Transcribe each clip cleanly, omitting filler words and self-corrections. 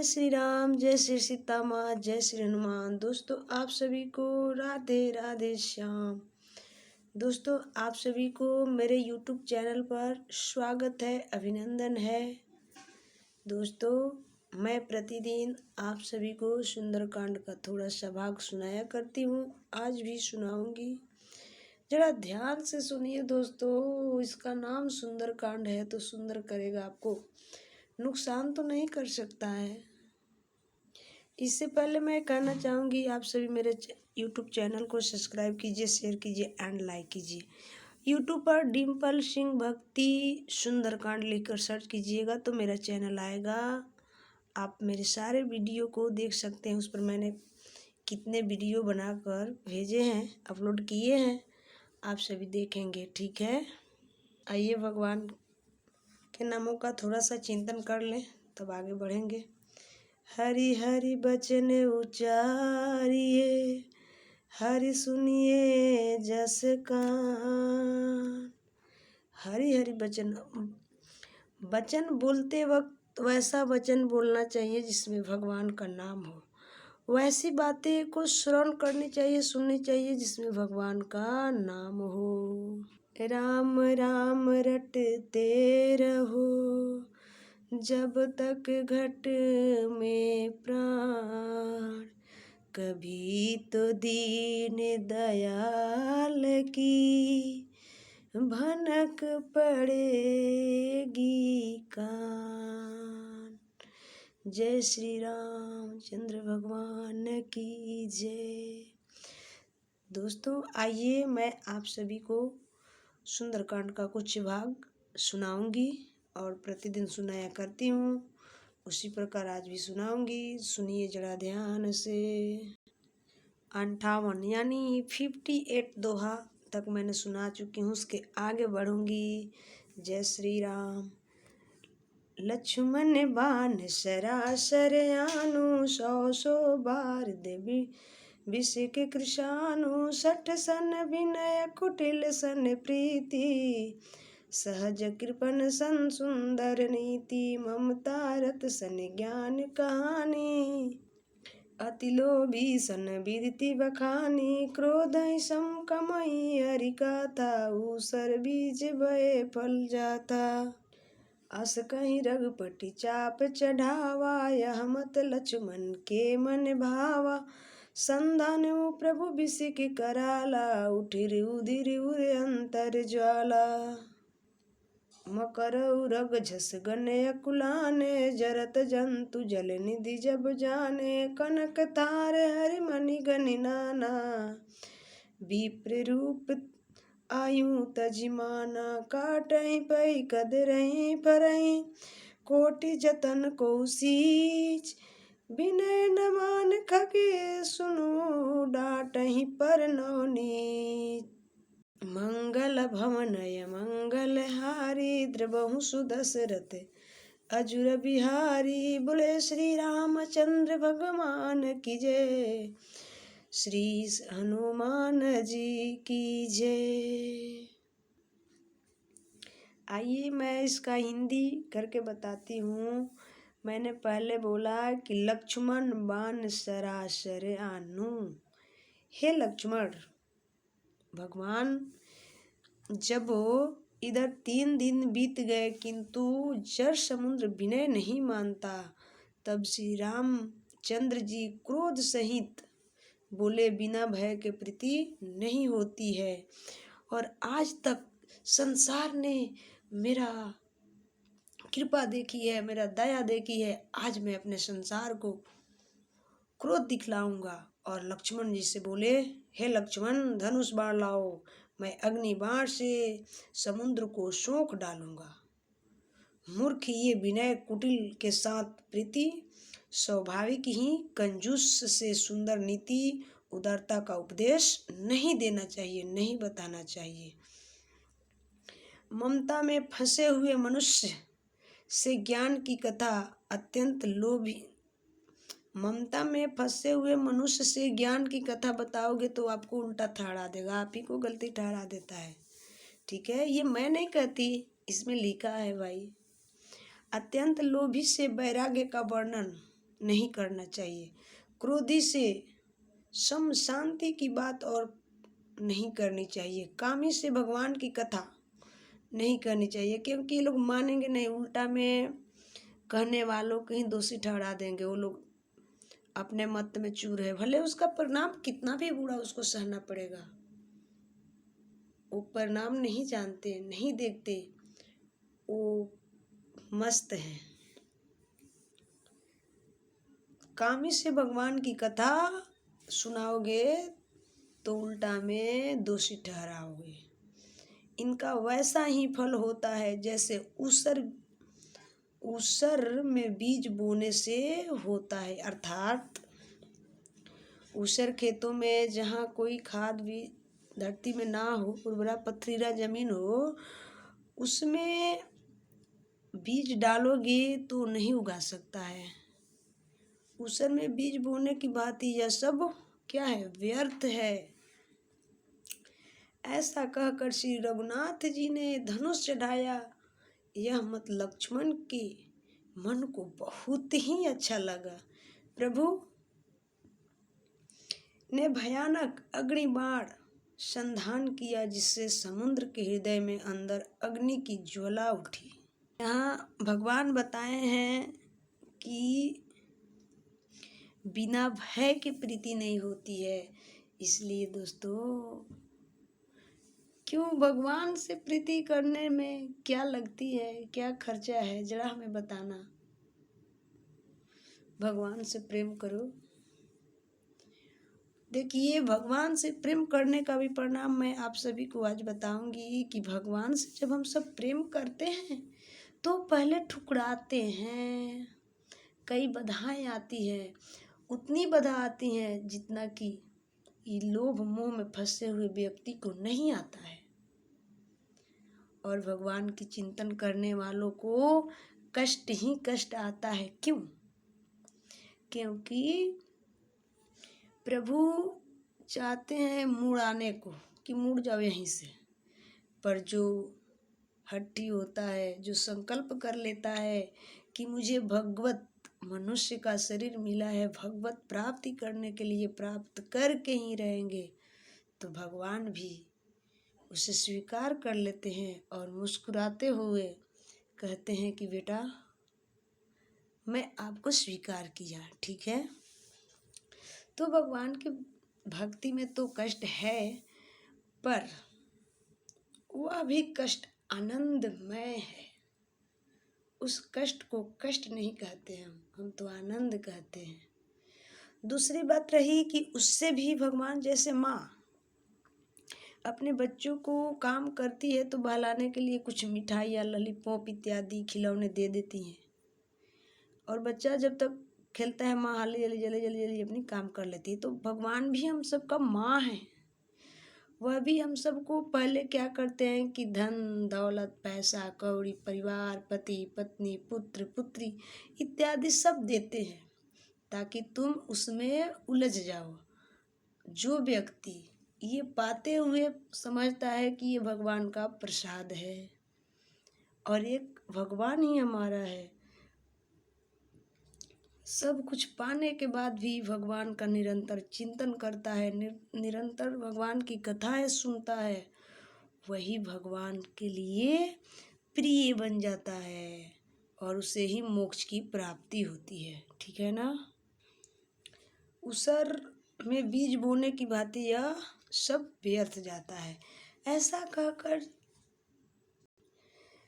जय श्री राम, जय श्री सीता माँ, जय श्री हनुमान। दोस्तों आप सभी को राधे राधे श्याम। दोस्तों आप सभी को मेरे YouTube चैनल पर स्वागत है, अभिनंदन है। दोस्तों मैं प्रतिदिन आप सभी को सुंदरकांड का थोड़ा सा भाग सुनाया करती हूँ, आज भी सुनाऊंगी। जरा ध्यान से सुनिए दोस्तों, इसका नाम सुंदरकांड है तो सुंदर करेगा, आपको नुकसान तो नहीं कर सकता है। इससे पहले मैं कहना चाहूँगी आप सभी मेरे YouTube चैनल को सब्सक्राइब कीजिए, शेयर कीजिए एंड लाइक कीजिए। YouTube पर डिम्पल सिंह भक्ति सुंदरकांड लिखकर सर्च कीजिएगा तो मेरा चैनल आएगा। आप मेरे सारे वीडियो को देख सकते हैं, उस पर मैंने कितने वीडियो बनाकर भेजे हैं, अपलोड किए हैं, आप सभी देखेंगे। ठीक है, आइए भगवान के नामों का थोड़ा सा चिंतन कर लें तब आगे बढ़ेंगे। हरि हरि बचन उचारिए, हरि सुनिए जस कान। हरि हरि वचन बोलते वक्त वैसा वचन बोलना चाहिए जिसमें भगवान का नाम हो। वैसी बातें को श्रवण करनी चाहिए, सुननी चाहिए जिसमें भगवान का नाम हो। राम राम रटते रहो जब तक घट में प्राण, कभी तो दीन दयाल की भनक पड़ेगी कान। जय श्री राम चंद्र भगवान की जय। दोस्तों आइए मैं आप सभी को सुंदरकांड का कुछ भाग सुनाऊंगी और प्रतिदिन सुनाया करती हूँ, उसी प्रकार आज भी सुनाऊंगी। सुनिए जरा ध्यान से। 58 यानी 58 दोहा तक मैंने सुना चुकी हूँ, उसके आगे बढ़ूंगी। जय श्री राम। लक्ष्मण बाण सरासर आनु, 100 बार देवी विषिक कृशानु, 60 सन विनय कुटिल सन प्रीति, सहज कृपण सन सुंदर नीति, ममता रत सन ज्ञान कहानी, अति लोभी सन विदिति बखानी, क्रोध सम कमई हरि गाथा, ऊसर बीज भय फल जाता, अस कहीं रघुपति चाप चढ़ावा, यह मत लक्ष्मण के मन भावा, संधानु प्रभु विषिक कराला, उठिर उदिर उर अंतर ज्वाला, मकर उरग झस गने अकुलाने, जरत जंतु जल निधि जब जाने, कनक तार हरि मणि गनि नाना, विप्र रूप आयु तजिमाना, काटहि पै कदरहि फरहि, कोटि जतन कौशीच, विनय न मान खगे सुनु, डांटहि पर नौनीच, मंगल भवनय मंगल हारी, द्रवहु सुदशरथ अजुर बिहारी, बोले श्री रामचंद्र भगवान की जय, श्री हनुमान जी की जय। आइए मैं इसका हिंदी करके बताती हूँ। मैंने पहले बोला कि लक्ष्मण बाण सरासर आनु। हे लक्ष्मण, भगवान जब इधर 3 दिन बीत गए किंतु जड़ समुद्र विनय नहीं मानता, तब श्री रामचंद्र जी क्रोध सहित बोले बिना भय के प्रीति नहीं होती है, और आज तक संसार ने मेरा कृपा देखी है, मेरा दया देखी है। आज मैं अपने संसार को क्रोध दिखलाऊंगा। और लक्ष्मण जी से बोले, हे लक्ष्मण धनुष बाण लाओ, मैं अग्नि बाण से समुद्र को सोख डालूंगा। मूर्ख ये विनय कुटिल के साथ प्रीति, स्वाभाविक ही कंजूस से सुंदर नीति, उदारता का उपदेश नहीं देना चाहिए, नहीं बताना चाहिए। ममता में फंसे हुए मनुष्य से ज्ञान की कथा अत्यंत लोभी। ममता में फंसे हुए मनुष्य से ज्ञान की कथा बताओगे तो आपको उल्टा ठहरा देगा, आप ही को गलती ठहरा देता है। ठीक है, ये मैं नहीं कहती, इसमें लिखा है भाई। अत्यंत लोभी से वैराग्य का वर्णन नहीं करना चाहिए। क्रोधी से सम शांति की बात और नहीं करनी चाहिए। कामी से भगवान की कथा नहीं करनी चाहिए, क्योंकि ये लोग मानेंगे नहीं, उल्टा में कहने वालों को ही दोषी ठहरा देंगे। वो लोग अपने मत में चूर है, भले उसका परिणाम कितना भी बुरा उसको सहना पड़ेगा। वो परिणाम नहीं जानते, नहीं देखते, वो मस्त है। कामी से भगवान की कथा सुनाओगे तो उल्टा में दोषी ठहराओगे। इनका वैसा ही फल होता है जैसे ऊसर में बीज बोने से होता है। अर्थात ऊसर खेतों में जहाँ कोई खाद भी धरती में ना हो, उर्वरा पथरीला जमीन हो, उसमें बीज डालोगे तो नहीं उगा सकता है। ऊसर में बीज बोने की बात ही, यह सब क्या है, व्यर्थ है। ऐसा कहकर श्री रघुनाथ जी ने धनुष चढ़ाया। यह मत लक्ष्मण के मन को बहुत ही अच्छा लगा। प्रभु ने भयानक अग्निबाण संधान किया, जिससे समुद्र के हृदय में अंदर अग्नि की ज्वाला उठी। यहाँ भगवान बताए हैं कि बिना भय के प्रीति नहीं होती है। इसलिए दोस्तों, क्यों भगवान से प्रीति करने में क्या लगती है, क्या खर्चा है, जरा हमें बताना। भगवान से प्रेम करो। देखिए, भगवान से प्रेम करने का भी परिणाम मैं आप सभी को आज बताऊंगी कि भगवान से जब हम सब प्रेम करते हैं तो पहले ठुकराते हैं, कई बाधाएं आती है, उतनी बाधा आती हैं जितना कि ये लोभ मोह में फंसे हुए व्यक्ति को नहीं आता है। और भगवान की चिंतन करने वालों को कष्ट ही कष्ट आता है। क्यों? क्योंकि प्रभु चाहते हैं मुड़ाने को, कि मुड़ जाओ यहीं से। पर जो हट्टी होता है, जो संकल्प कर लेता है कि मुझे भगवत मनुष्य का शरीर मिला है, भगवत प्राप्ति करने के लिए प्राप्त करके ही रहेंगे, तो भगवान भी उसे स्वीकार कर लेते हैं और मुस्कुराते हुए कहते हैं कि बेटा, मैं आपको स्वीकार किया, ठीक है। तो भगवान की भक्ति में तो कष्ट है, पर वह भी कष्ट आनंदमय है। उस कष्ट को कष्ट नहीं कहते हम तो आनंद कहते हैं। दूसरी बात रही कि उससे भी भगवान, जैसे माँ अपने बच्चों को काम करती है तो बहलाने के लिए कुछ मिठाई या लॉलीपॉप इत्यादि खिलौने दे देती हैं, और बच्चा जब तक खेलता है माँ हाली जल्दी जल्दी जल्दी जल्दी अपनी काम कर लेती है। तो भगवान भी हम सबका माँ है। वह भी हम सबको पहले क्या करते हैं कि धन दौलत, पैसा कौड़ी, परिवार, पति पत्नी, पुत्र पुत्री इत्यादि सब देते हैं ताकि तुम उसमें उलझ जाओ। जो व्यक्ति ये पाते हुए समझता है कि ये भगवान का प्रसाद है और एक भगवान ही हमारा है, सब कुछ पाने के बाद भी भगवान का निरंतर चिंतन करता है, निरंतर भगवान की कथाएं सुनता है, वही भगवान के लिए प्रिय बन जाता है और उसे ही मोक्ष की प्राप्ति होती है, ठीक है ना। उसर में बीज बोने की भांति यह सब व्यर्थ जाता है। ऐसा कहकर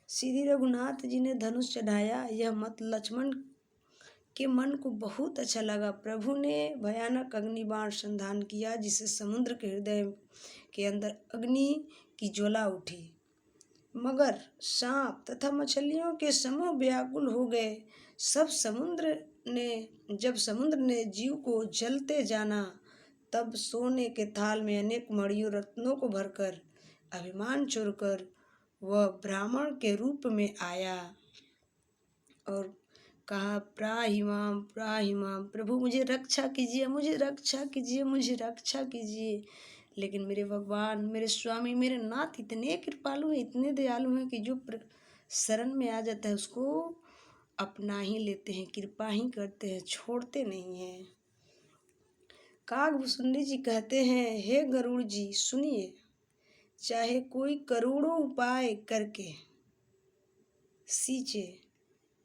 श्री रघुनाथ जी ने धनुष चढ़ाया। यह मत लक्ष्मण के मन को बहुत अच्छा लगा। प्रभु ने भयानक अग्निबाण संधान किया, जिससे समुद्र के हृदय के अंदर अग्नि की ज्वाला उठी। मगर सांप तथा मछलियों के समूह व्याकुल हो गए। जब समुद्र ने जीव को जलते जाना, तब सोने के थाल में अनेक मणियों रत्नों को भरकर अभिमान छोड़कर वह ब्राह्मण के रूप में आया और कहा, प्राहिमाम प्राहिमाम, प्रभु मुझे रक्षा कीजिए, मुझे रक्षा कीजिए, मुझे रक्षा कीजिए। लेकिन मेरे भगवान, मेरे स्वामी, मेरे नाथ इतने कृपालु हैं, इतने दयालु हैं कि जो शरण में आ जाता है उसको अपना ही लेते हैं, कृपा ही करते हैं, छोड़ते नहीं हैं। कागभूषुंडी जी कहते हैं, हे गरुड़ जी सुनिए, चाहे कोई करोड़ों उपाय करके सींचे,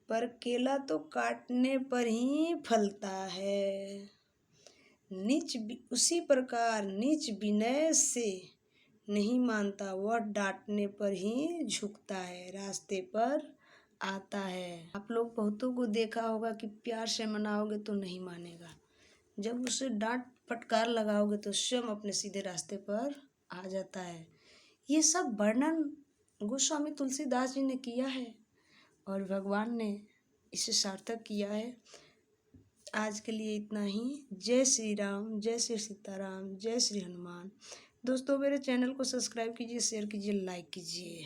पर केला तो काटने पर ही फलता है। उसी प्रकार नीच विनय से नहीं मानता, वह डांटने पर ही झुकता है, रास्ते पर आता है। आप लोग बहुतों को देखा होगा कि प्यार से मनाओगे तो नहीं मानेगा, जब उसे डांट फटकार लगाओगे तो स्वयं अपने सीधे रास्ते पर आ जाता है। ये सब वर्णन गोस्वामी तुलसीदास जी ने किया है और भगवान ने इसे सार्थक किया है। आज के लिए इतना ही। जय श्री राम, जय श्री सीताराम, जय श्री हनुमान। दोस्तों मेरे चैनल को सब्सक्राइब कीजिए, शेयर कीजिए, लाइक कीजिए।